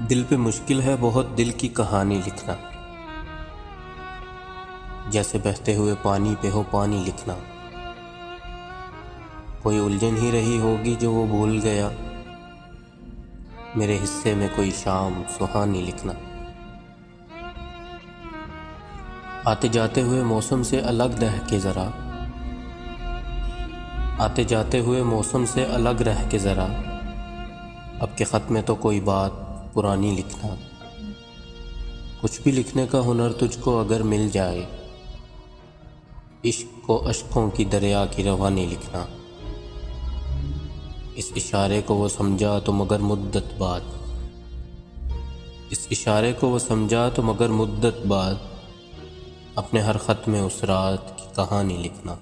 दिल पे मुश्किल है बहुत दिल की कहानी लिखना। जैसे बहते हुए पानी पे हो पानी लिखना। कोई उलझन ही रही होगी जो वो भूल गया। मेरे हिस्से में कोई शाम सुहानी लिखना। आते जाते हुए मौसम से अलग रह के ज़रा। आते जाते हुए मौसम से अलग रह के ज़रा। अब के ख़त में तो कोई बात पुरानी लिखना। कुछ भी लिखने का हुनर तुझको अगर मिल जाए। इश्क को अश्कों की दरिया की रवानी लिखना। इस इशारे को वो समझा तो मगर मुद्दत बाद। इस इशारे को वो समझा तो मगर मुद्दत बाद। अपने हर ख़त में उस रात की कहानी लिखना।